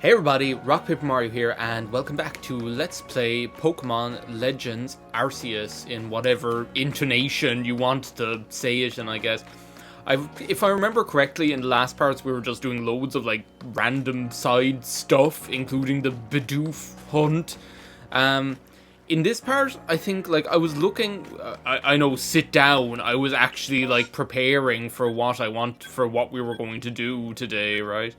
Hey everybody, RockPaperMario here, and welcome back to Let's Play Pokemon Legends Arceus in whatever intonation you want to say it in, I guess. If I remember correctly, in the last parts we were just doing loads of, like, random side stuff, including the Bidoof hunt. In this part, I think, like, I was looking, I know, sit down, I was actually, like, preparing for what we were going to do today, right?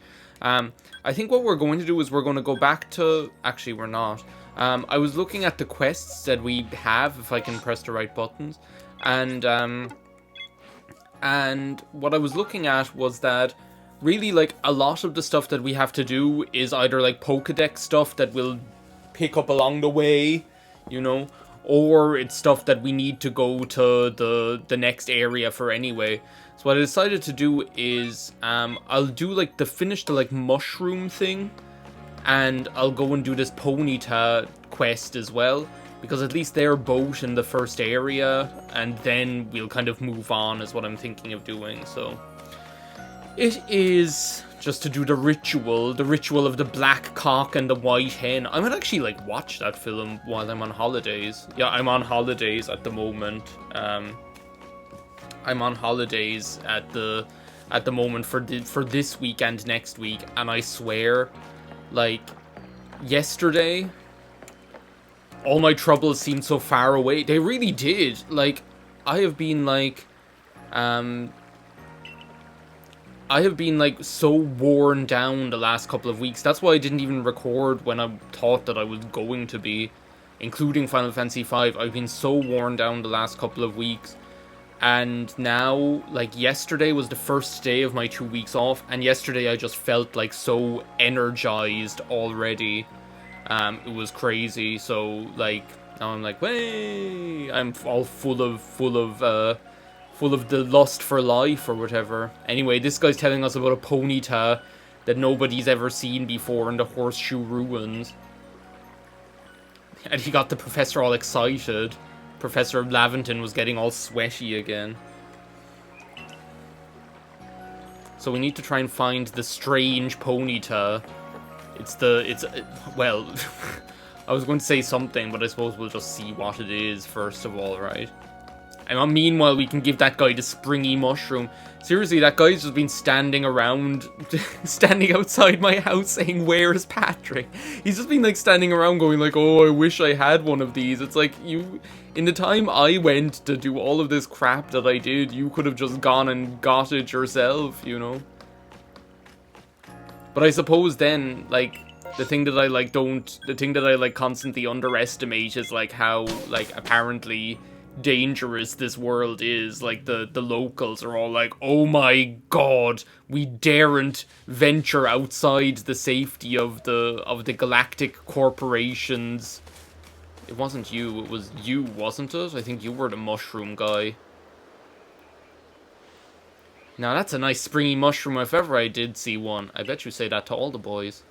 I think what we're going to do is we're going to go back to... Actually, we're not. I was looking at the quests that we have, if I can press the right buttons. And what I was looking at was that really, like, a lot of the stuff that we have to do is either, like, Pokédex stuff that we'll pick up along the way, you know, or it's stuff that we need to go to the next area for anyway. So what I decided to do is, I'll do, like, finish the, like, mushroom thing, and I'll go and do this Ponyta quest as well, because at least they're both in the first area, and then we'll kind of move on, is what I'm thinking of doing. So it is just to do the ritual of the black cock and the white hen. I might actually, like, watch that film while I'm on holidays. Yeah, I'm on holidays at the moment. I'm on holidays at the moment for this week and next week, and I swear, like, yesterday, all my troubles seemed so far away. They really did. Like, I have been so worn down the last couple of weeks. That's why I didn't even record when I thought that I was going to be, including Final Fantasy V. I've been so worn down the last couple of weeks. And now, like, yesterday was the first day of my 2 weeks off, and yesterday I just felt, like, so energized already. It was crazy. So, like, now I'm like, way, I'm all full of the lust for life or whatever. Anyway, this guy's telling us about a Ponyta that nobody's ever seen before in the Horseshoe Ruins. And he got the professor all excited. Professor Laventon was getting all sweaty again. So we need to try and find the strange Ponyta. Well, I was going to say something, but I suppose we'll just see what it is first of all, right? And meanwhile, we can give that guy the springy mushroom. Seriously, that guy's just been standing around, standing outside my house saying, "Where's Patrick?" He's just been, like, standing around going, like, "Oh, I wish I had one of these." It's like, in the time I went to do all of this crap that I did, you could have just gone and got it yourself, you know? But I suppose then, like, the thing that I constantly underestimate is, like, how, like, apparently dangerous this world is. Like, the locals are all like, "Oh my god, we daren't venture outside the safety of the galactic corporations." It wasn't you, it was you, wasn't it? I think you were the mushroom guy. Now that's a nice springy mushroom if ever I did see one. I bet you say that to all the boys.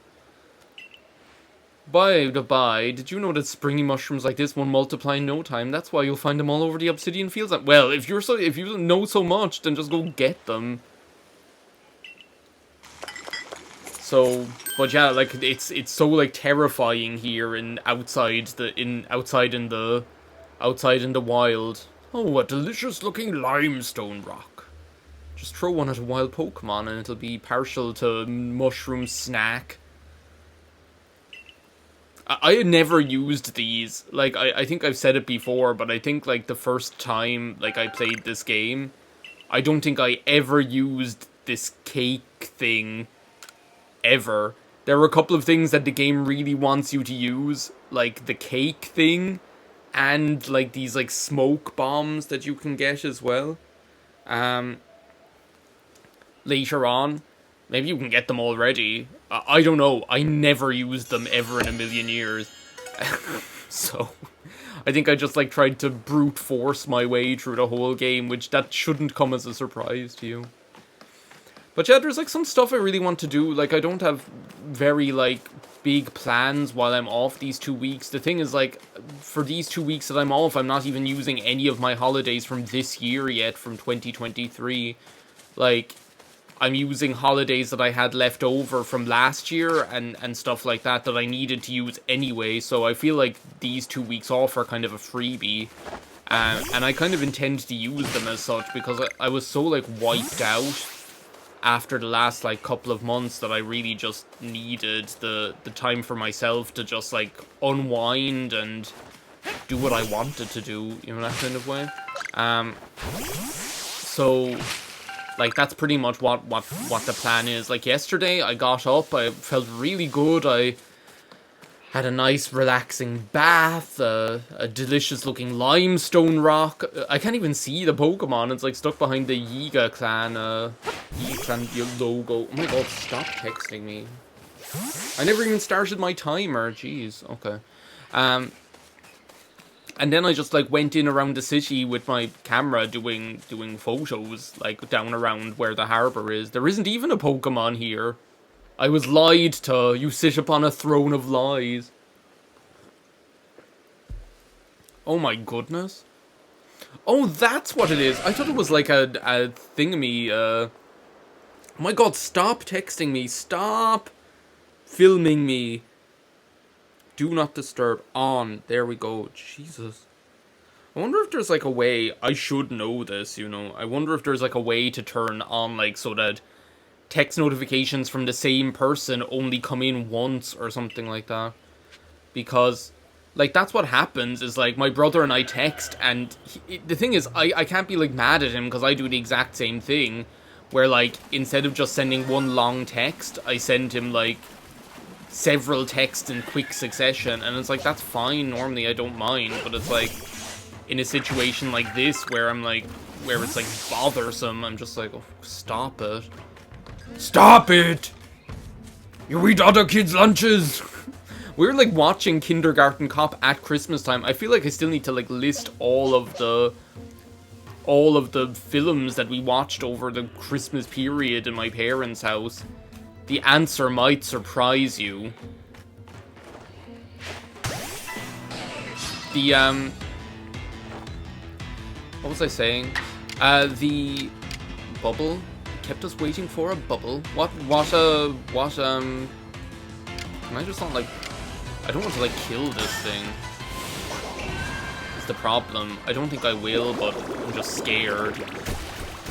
By the by, did you know that springy mushrooms like this won't multiply in no time? That's why you'll find them all over the obsidian fields. Well, if you know so much, then just go get them. So, but yeah, like, it's so, like, terrifying here outside in the wild. Oh, a delicious looking limestone rock. Just throw one at a wild Pokemon and it'll be partial to mushroom snack. I had never used these. Like, I think I've said it before, but I think, like, the first time, like, I played this game, I don't think I ever used this cake thing, ever. There are a couple of things that the game really wants you to use, like the cake thing, and, like, these, like, smoke bombs that you can get as well. Later on. Maybe you can get them already. I don't know. I never used them ever in a million years. So, I think I just, like, tried to brute force my way through the whole game, which that shouldn't come as a surprise to you. But yeah, there's, like, some stuff I really want to do. Like, I don't have very, like, big plans while I'm off these 2 weeks. The thing is, like, for these 2 weeks that I'm off, I'm not even using any of my holidays from this year yet, from 2023. Like, I'm using holidays that I had left over from last year and stuff like that I needed to use anyway. So I feel like these 2 weeks off are kind of a freebie. And I kind of intend to use them as such because I was so, like, wiped out after the last, like, couple of months that I really just needed the time for myself to just, like, unwind and do what I wanted to do, you know, that kind of way. So, like, that's pretty much what the plan is. Like, yesterday, I got up, I felt really good, I had a nice, relaxing bath, a delicious-looking limestone rock. I can't even see the Pokemon. It's, like, stuck behind the Yiga Clan logo. Oh my god, stop texting me. I never even started my timer. Jeez, okay. And then I just, like, went in around the city with my camera doing photos, like, down around where the harbour is. There isn't even a Pokemon here. I was lied to. You sit upon a throne of lies. Oh my goodness. Oh, that's what it is. I thought it was like a thingamie. Oh my god, stop texting me. Stop filming me. Do not disturb on. There we go. Jesus. I wonder if there's like a way. I should know this, you know. I wonder if there's like a way to turn on, like, so that text notifications from the same person only come in once or something like that. Because, like, that's what happens is, like, my brother and I text, and the thing is, I can't be, like, mad at him because I do the exact same thing, where, like, instead of just sending one long text, I send him, like, several texts in quick succession, and it's like, that's fine, normally I don't mind, but it's like, in a situation like this, where I'm like, where it's, like, bothersome, I'm just like, oh, stop it. Stop it! You eat other kids' lunches! We were, like, watching Kindergarten Cop at Christmas time. I feel like I still need to, like, list all of the films that we watched over the Christmas period in my parents' house. The answer might surprise you. The, what was I saying? The bubble kept us waiting for a bubble. Can I just not, like, I don't want to, like, kill this thing. Is the problem. I don't think I will, but I'm just scared.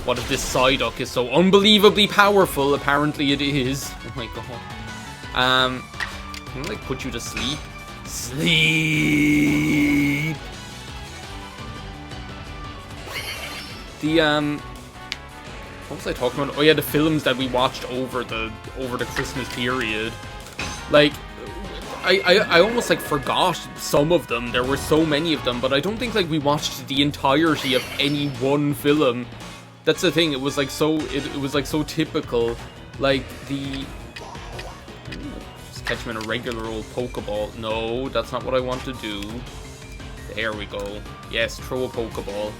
What if this Psyduck is so unbelievably powerful? Apparently it is. Oh my god. Can I, like, put you to sleep? Sleep! The, what was I talking about? Oh yeah, the films that we watched over the Christmas period. Like, I almost, like, forgot some of them. There were so many of them, but I don't think, like, we watched the entirety of any one film. That's the thing. It was, like, so it was, like, so typical. Like, the just catch him in a regular old Pokeball. No, that's not what I want to do. There we go. Yes, throw a Pokeball.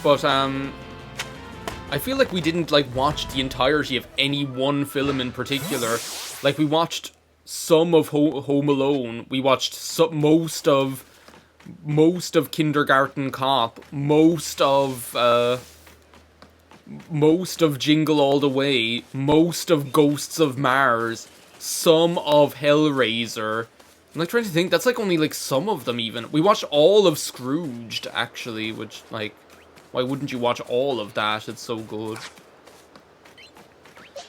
But, I feel like we didn't, like, watch the entirety of any one film in particular. Like, we watched some of Home Alone. We watched most of Kindergarten Cop. Most of Jingle All the Way. Most of Ghosts of Mars. Some of Hellraiser. I'm, like, trying to think. That's, like, only, like, some of them, even. We watched all of Scrooged, actually, which, like, why wouldn't you watch all of that? It's so good.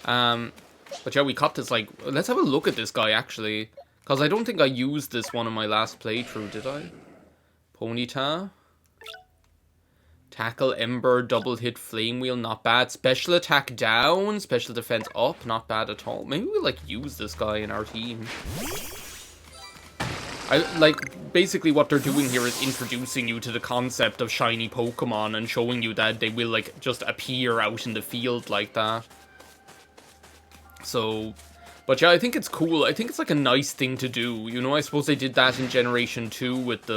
But yeah, we caught this, like, let's have a look at this guy, actually. Because I don't think I used this one in my last playthrough, did I? Ponyta. Tackle, Ember, double hit, Flame Wheel, not bad. Special attack down, special defense up, not bad at all. Maybe we'll, like, use this guy in our team. Basically what they're doing here is introducing you to the concept of shiny Pokemon and showing you that they will, like, just appear out in the field like that. So, but yeah, I think it's cool. I think it's, like, a nice thing to do. You know, I suppose they did that in Generation 2 with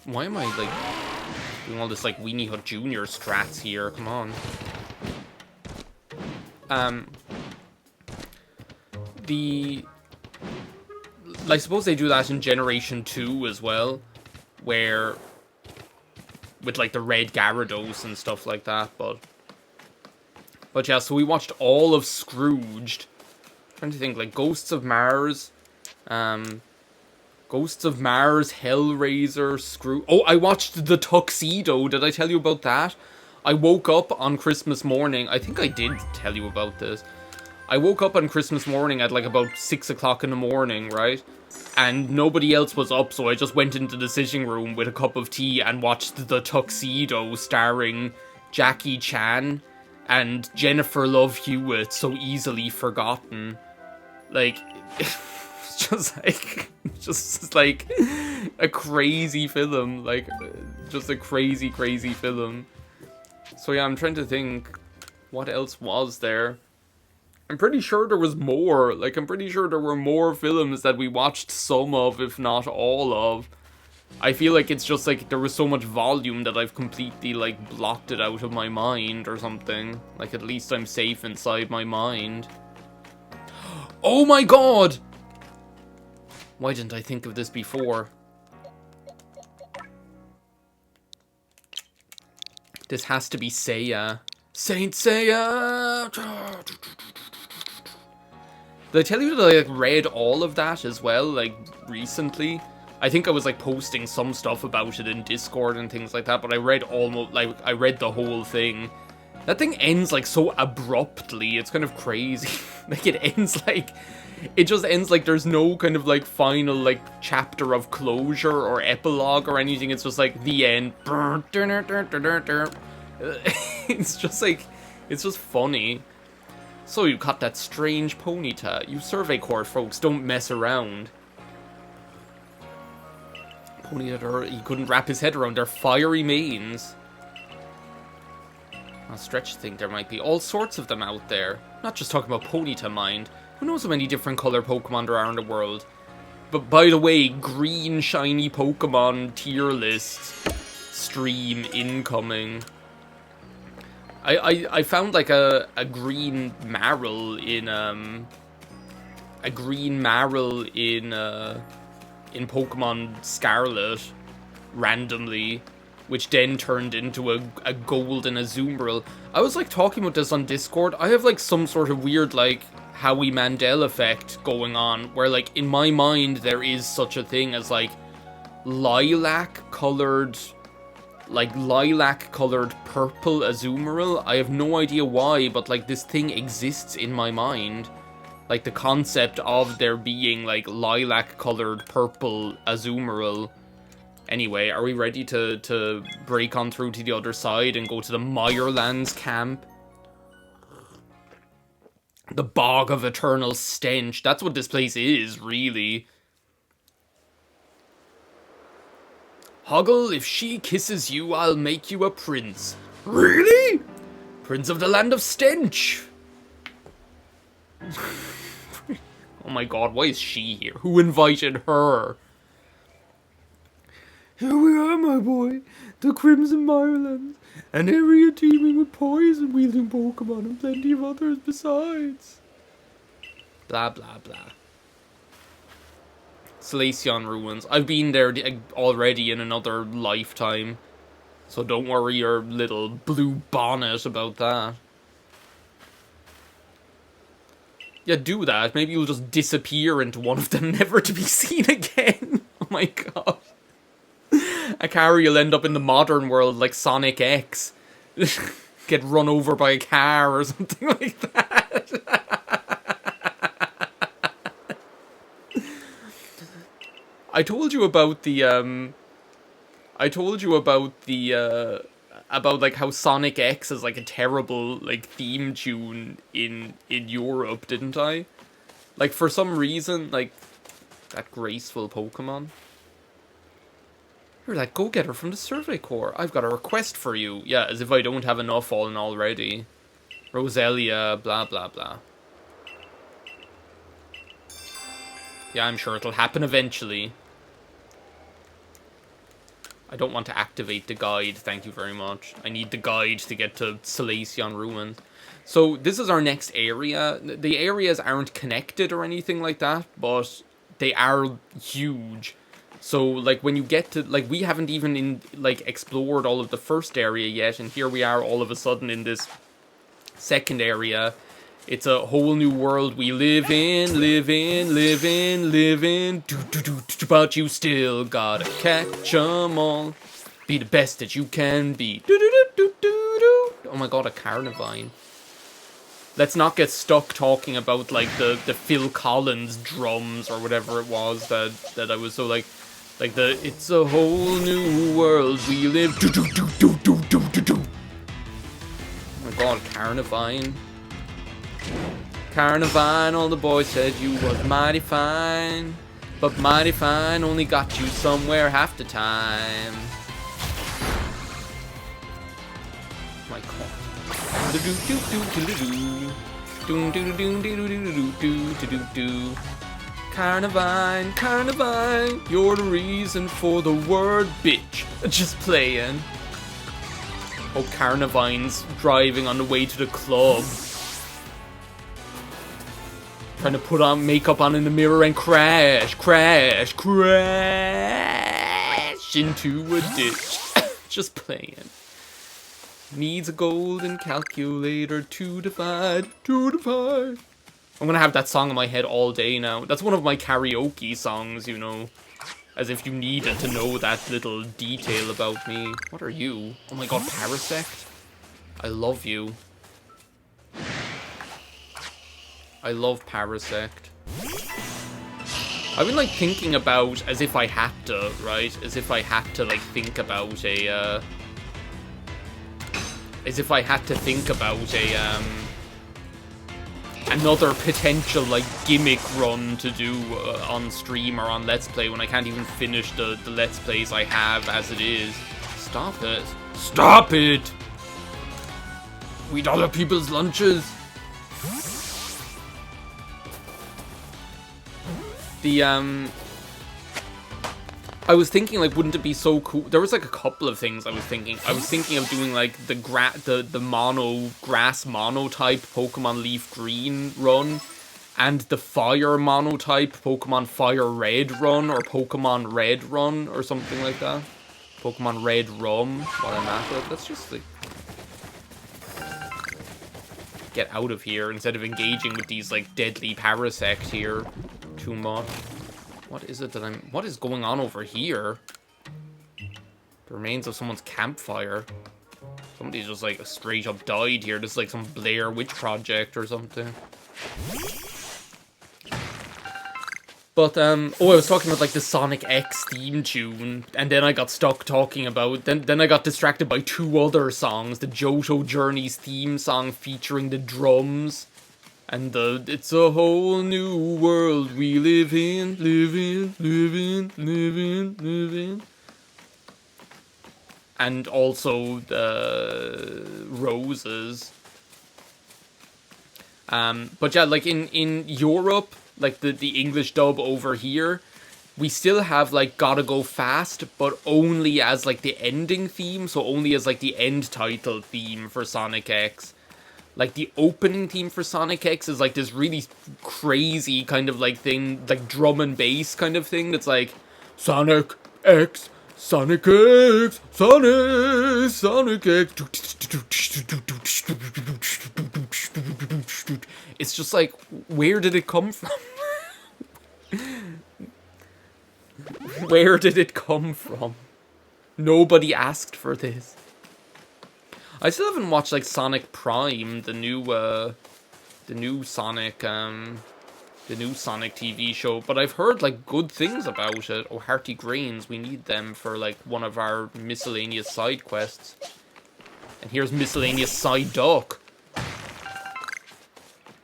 why am I, like, doing all this, like, Weenie Hut Jr. strats here? Come on. I suppose they do that in Generation 2 as well, where with like the red Gyarados and stuff like that. But yeah, so we watched all of Scrooged. Trying to think, like Ghosts of Mars, Hellraiser, Scrooge. Oh, I watched The Tuxedo. Did I tell you about that? I woke up on Christmas morning. I think I did tell you about this. I woke up on Christmas morning at like about 6 o'clock in the morning, right? And nobody else was up, so I just went into the sitting room with a cup of tea and watched The Tuxedo, starring Jackie Chan and Jennifer Love Hewitt, so easily forgotten. Like, it's just like a crazy film. Like, just a crazy, crazy film. So yeah, I'm trying to think, what else was there? I'm pretty sure there was more. Like, I'm pretty sure there were more films that we watched some of, if not all of. I feel like it's just like there was so much volume that I've completely like blocked it out of my mind or something. Like, at least I'm safe inside my mind. Oh my god! Why didn't I think of this before? This has to be Seiya. Saint Seiya! Did I tell you that I like, read all of that as well, like, recently? I think I was, like, posting some stuff about it in Discord and things like that, but I read almost, like, I read the whole thing. That thing ends, like, so abruptly. It's kind of crazy. Like, it ends, like... It just ends, like, there's no kind of, like, final, like, chapter of closure or epilogue or anything. It's just, like, the end. It's just, like... It's just funny. So you caught that strange Ponyta. You Survey Corps folks don't mess around. Ponyta, he couldn't wrap his head around their fiery manes. I'll Stretch think there might be all sorts of them out there. Not just talking about Ponyta, mind. Who knows how many different color Pokemon there are in the world. But by the way, green shiny Pokemon tier list stream incoming. I found like a green Marill in Pokemon Scarlet randomly, which then turned into a gold and a Azumarill. I was like talking about this on Discord. I have like some sort of weird like Howie Mandel effect going on, where like in my mind there is such a thing as like lilac colored purple Azumarill. I have no idea why, but like this thing exists in my mind. Like the concept of there being like lilac colored purple Azumarill. Anyway, are we ready to break on through to the other side and go to the Mirelands camp? The Bog of Eternal Stench. That's what this place is, really. Hoggle, if she kisses you, I'll make you a prince. Really? Prince of the land of Stench. Oh my god, why is she here? Who invited her? Here we are, my boy. The Crimson Mirelands. An area teeming with poison-wielding Pokemon and plenty of others besides. Blah, blah, blah. Selacion Ruins. I've been there already in another lifetime. So don't worry your little blue bonnet about that. Yeah, do that. Maybe you'll just disappear into one of them, never to be seen again. Oh my god. Akari will end up in the modern world like Sonic X. Get run over by a car or something like that. I told you about the about like how Sonic X is like a terrible like theme tune in Europe, didn't I? Like for some reason, like that graceful Pokemon. You're that go-getter from the Survey Corps. I've got a request for you. Yeah, as if I don't have enough on already. Roselia, blah blah blah. Yeah, I'm sure it'll happen eventually. I don't want to activate the guide, thank you very much. I need the guide to get to Selacion Ruins. So, this is our next area. The areas aren't connected or anything like that, but they are huge. So, like, when you get to, like, we haven't even, explored all of the first area yet, and here we are all of a sudden in this second area. It's a whole new world we live in, but you still gotta catch 'em all. Be the best that you can be. Oh my god, a Carnivine. Let's not get stuck talking about, like, the Phil Collins drums or whatever it was that I was so, like the it's a whole new world we live. Oh my god, Carnivine. Carnivine, all the boys said you was mighty fine. But mighty fine only got you somewhere half the time. Oh my god. Carnivine, Carnivine, you're the reason for the word bitch. Just playing. Oh, Carnivine's driving on the way to the club. Trying to put on makeup on in the mirror and crash into a ditch. Just playing. Needs a golden calculator to divide. I'm gonna have that song in my head all day now. That's one of my karaoke songs, you know. As if you needed to know that little detail about me. What are you? Oh my god, Parasect? I love you. I love Parasect. I've been, like, thinking about, as if I had to, right? As if I had to, like, think about a, as if I had to think about a, another potential, like, gimmick run to do on stream or on Let's Play when I can't even finish the Let's Plays I have as it is. Stop it. Stop it! We eat other people's lunches. I was thinking, like, wouldn't it be so cool? There was, like, a couple of things I was thinking. I was thinking of doing, like, the grass mono-type Pokemon Leaf Green run, and the fire mono-type Pokemon Fire Red run, or Pokemon Red run, or something like that. Pokemon Red Rum, while I'm at it. Let's just, like, get out of here instead of engaging with these, like, deadly Parasect here too much. What is it that what is going on over here? The remains of someone's campfire. Somebody's just, like, straight up died here. This is like some Blair Witch Project or something. But, oh, I was talking about, like, the Sonic X theme tune, and then I got stuck talking about, then I got distracted by two other songs. The Johto Journey's theme song featuring the drums, and the It's a Whole New World We Live In. And also the Roses. But yeah, like, in Europe, like, the English dub over here, we still have, like, Gotta Go Fast, but only as, like, the ending theme, so only as, like, the end title theme for Sonic X. Like, the opening theme for Sonic X is, like, this really crazy kind of, like, thing, like, drum and bass kind of thing that's, like, Sonic X, Sonic X, Sonic X. It's just like, where did it come from? Where did it come from? Nobody asked for this. I still haven't watched, like, Sonic Prime, the new Sonic TV show, but I've heard, like, good things about it. Oh, Hearty Grains, we need them for, like, one of our miscellaneous side quests. And here's miscellaneous side duck.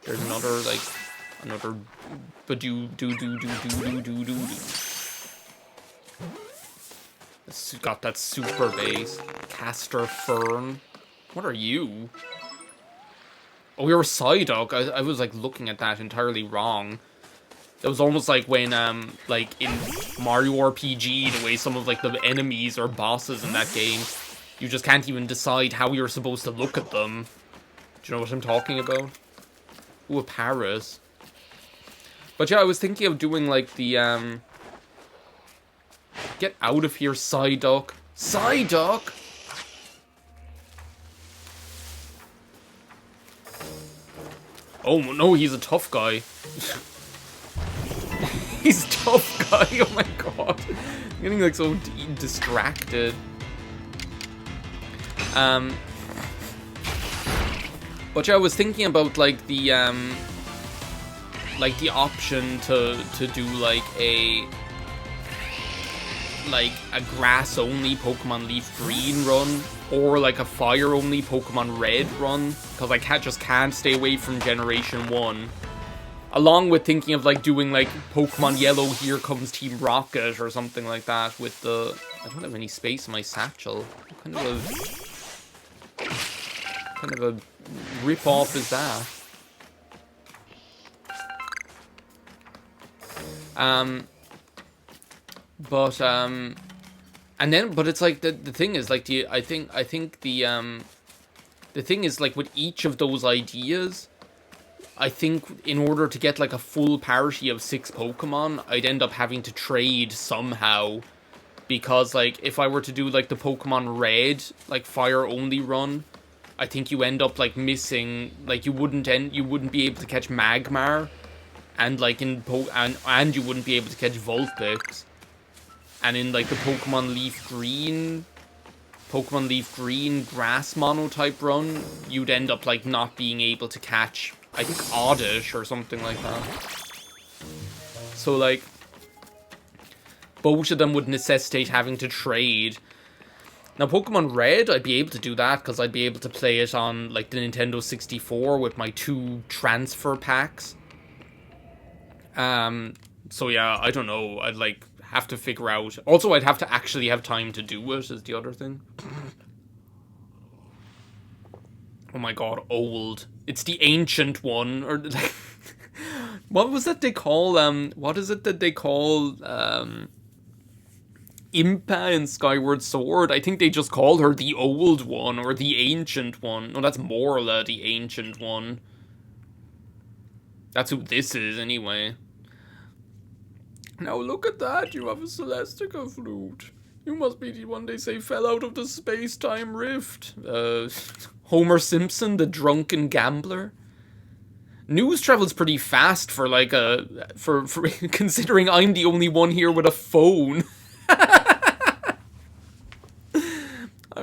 There's another, like, another ba-doo-doo-doo-doo-doo-doo-doo-doo. It's got that super bass. Castor Fern. What are you? Oh, you're a Psyduck. I was, like, looking at that entirely wrong. It was almost like when, like, in Mario RPG, the way some of, like, the enemies or bosses in that game, you just can't even decide how you're supposed to look at them. Do you know what I'm talking about? Ooh, a Paris. But yeah, I was thinking of doing, like, the Get out of here, Psyduck. Psyduck! Oh no, he's a tough guy. He's a tough guy, oh my god. I'm getting like so distracted. But yeah, I was thinking about like the option to do like a grass only Pokemon Leaf Green run, or like a fire only Pokemon Red run, because I just can't stay away from Generation 1. Along with thinking of like doing like Pokemon Yellow Here Comes Team Rocket or something like that with the... I don't have any space in my satchel. What kind of a rip-off is that? But it's like the thing is like I think the thing is like with each of those ideas, I think in order to get like a full parity of 6 Pokemon, I'd end up having to trade somehow, because like if I were to do like the Pokemon Red like fire only run, I think you end up like missing, like you wouldn't be able to catch Magmar, and like and you wouldn't be able to catch Vulpix. And in like the Pokemon Leaf Green grass mono type run, you'd end up like not being able to catch, I think, Oddish or something like that. So like both of them would necessitate having to trade. Now Pokemon Red, I'd be able to do that because I'd be able to play it on like the Nintendo 64 with my 2 transfer packs. So yeah, I don't know. I'd like have to figure out. Also, I'd have to actually have time to do it, is the other thing. Oh my god, old. It's the ancient one, or like, what was that they call what is it that they call Impa in Skyward Sword? I think they just call her the old one or the ancient one. No, that's Morla, the ancient one. That's who this is anyway. Now look at that, you have a Celestica flute. You must be the one they say fell out of the space-time rift. Homer Simpson, the drunken gambler. News travels pretty fast for like for considering I'm the only one here with a phone. I've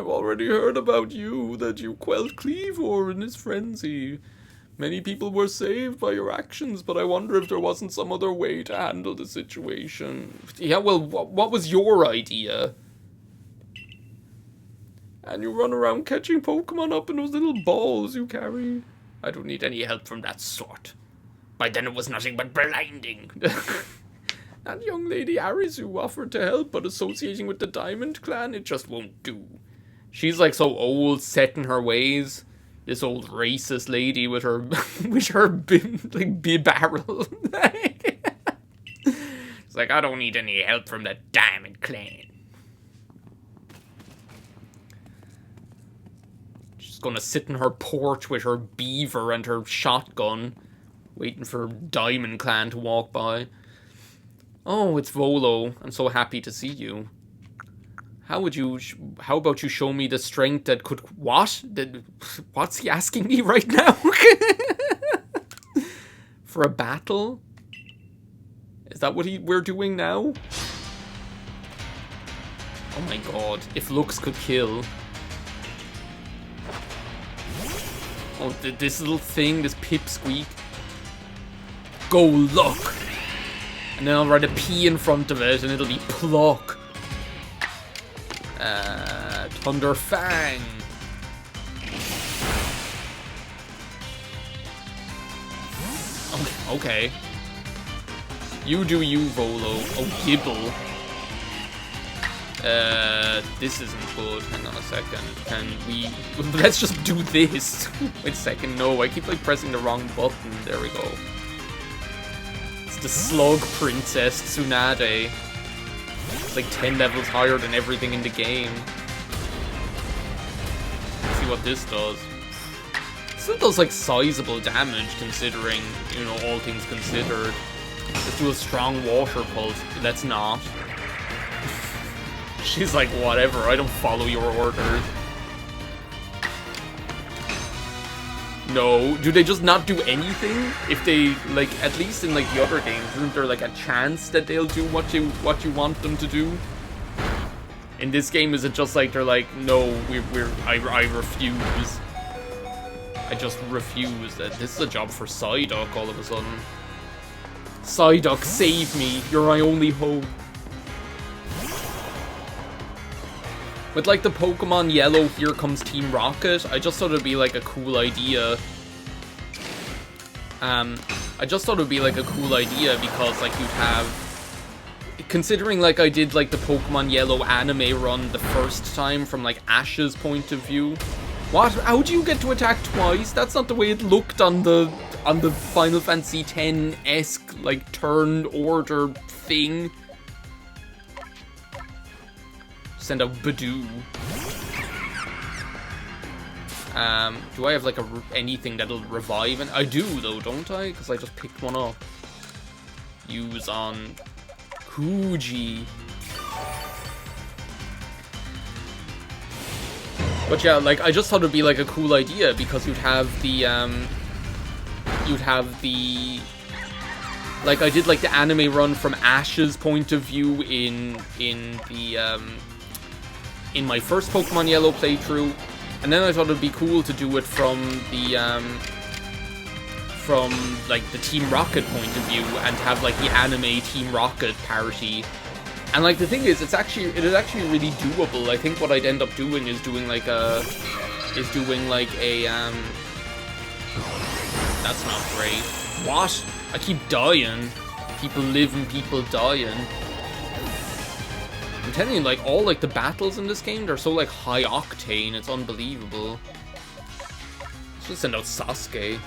already heard about you, that you quelled Cleavor in his frenzy. Many people were saved by your actions, but I wonder if there wasn't some other way to handle the situation. Yeah, well, what was your idea? And you run around catching Pokemon up in those little balls you carry. I don't need any help from that sort. By then it was nothing but blinding. That young lady Arizu offered to help, but associating with the Diamond Clan, it just won't do. She's like so old, set in her ways. This old racist lady with her barrel. It's like, I don't need any help from the Diamond Clan. She's gonna sit in her porch with her beaver and her shotgun, waiting for Diamond Clan to walk by. Oh, it's Volo. I'm so happy to see you. How about you show me the strength that could... What? What's he asking me right now? For a battle? Is that what we're doing now? Oh my god. If looks could kill. Oh, this little thing, this pipsqueak. Go look! And then I'll write a P in front of it and it'll be pluck. Thunder Fang. Okay. You do you, Volo. Oh, Gibble. This isn't good. Hang on a second. Can we... Let's just do this. Wait a second. No, I keep like pressing the wrong button. There we go. It's the Slug Princess, Tsunade. It's like 10 levels higher than everything in the game. Let's see what this does. Still does like sizable damage considering, you know, all things considered. Let's do a strong water pulse. Let's not. She's like, whatever, I don't follow your orders. No, do they just not do anything? If they, like, at least in, like, the other games, isn't there, like, a chance that they'll do what you want them to do? In this game, is it just like, they're like, no, I refuse. I just refuse. This is a job for Psyduck all of a sudden. Psyduck, save me. You're my only hope. With, like, the Pokemon Yellow Here Comes Team Rocket, I just thought it'd be, like, a cool idea. I just thought it'd be, like, a cool idea because, like, you'd have... Considering, like, I did, like, the Pokemon Yellow anime run the first time from, like, Ash's point of view. What? How do you get to attack twice? That's not the way it looked on the Final Fantasy X-esque, like, turn order thing. Send out Badoo. Do I have, like, anything that'll revive? And I do, though, don't I? Because I just picked one up. Use on Kuji. But yeah, like, I just thought it'd be, like, a cool idea, because you'd have the, like, I did, like, the anime run from Ash's point of view in my first Pokemon Yellow playthrough, and then I thought it'd be cool to do it from like, the Team Rocket point of view, and have, like, the anime Team Rocket party. And, like, the thing is, it is actually really doable. I think what I'd end up doing is doing, like, that's not great. What? I keep dying. People live and people dying. I'm telling you, like, all, like, the battles in this game, they're so, like, high octane, it's unbelievable. Let's just send out Sasuke.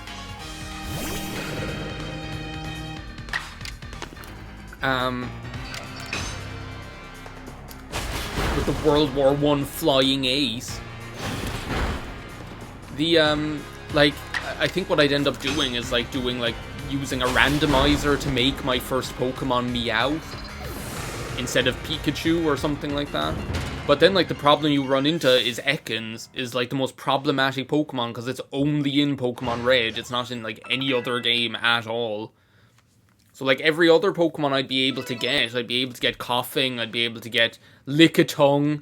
With the World War I flying ace. Like, I think what I'd end up doing is, like, using a randomizer to make my first Pokemon Meowth instead of Pikachu or something like that. But then, like, the problem you run into is Ekans is, like, the most problematic Pokemon because it's only in Pokemon Red. It's not in, like, any other game at all. So, like, every other Pokemon I'd be able to get Coughing, I'd be able to get Lickitung,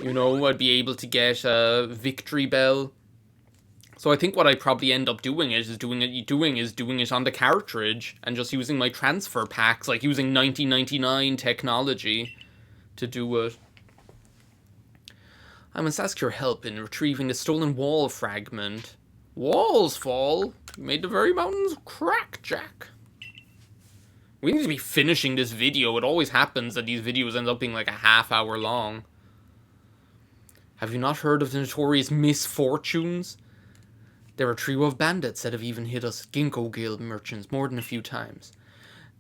you know, I'd be able to get Victory Bell. So I think what I'd probably end up doing is doing it on the cartridge and just using my transfer packs, like using 1999 technology to do it. I must ask your help in retrieving the stolen wall fragment. Walls fall. You made the very mountains crack, Jack. We need to be finishing this video. It always happens that these videos end up being like a half-hour long. Have you not heard of the notorious misfortunes? They're a trio of bandits that have even hit us Ginkgo Guild merchants more than a few times.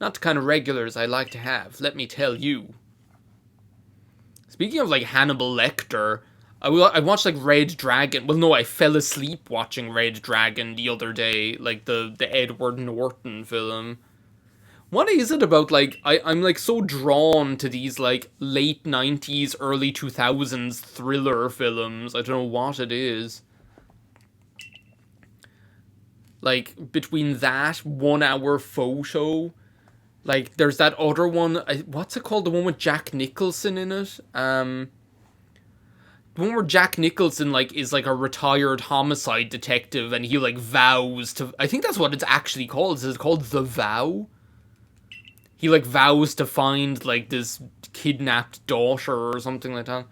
Not the kind of regulars I like to have, let me tell you. Speaking of, like, Hannibal Lecter, I watched, like, Red Dragon. Well, no, I fell asleep watching Red Dragon the other day, like, the Edward Norton film. What is it about, like, I'm, like, so drawn to these, like, late 90s, early 2000s thriller films. I don't know what it is. Like, between that 1 hour photo, like, there's that other one, what's it called? The one with Jack Nicholson in it? The one where Jack Nicholson, like, is, like, a retired homicide detective, and he, like, vows to, I think that's what it's actually called. Is it called The Vow? He, like, vows to find, like, this kidnapped daughter or something like that.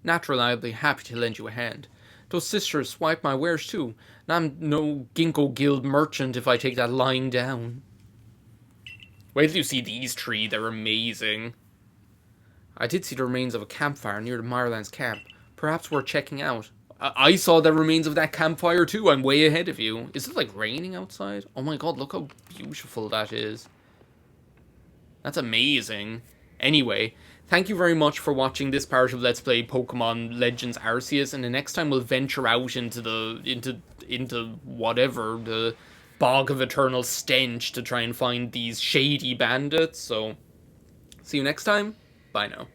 Naturally, I'll be happy to lend you a hand. Those sisters swipe my wares too, and I'm no Ginkgo Guild merchant if I take that lying down. Wait till you see these three, they're amazing. I did see the remains of a campfire near the Mirelands camp. Perhaps worth checking out. I saw the remains of that campfire too, I'm way ahead of you. Is it like raining outside? Oh my god, look how beautiful that is. That's amazing. Anyway, thank you very much for watching this part of Let's Play Pokemon Legends Arceus, and the next time we'll venture out into whatever, the Bog of Eternal Stench to try and find these shady bandits, so See you next time. Bye now.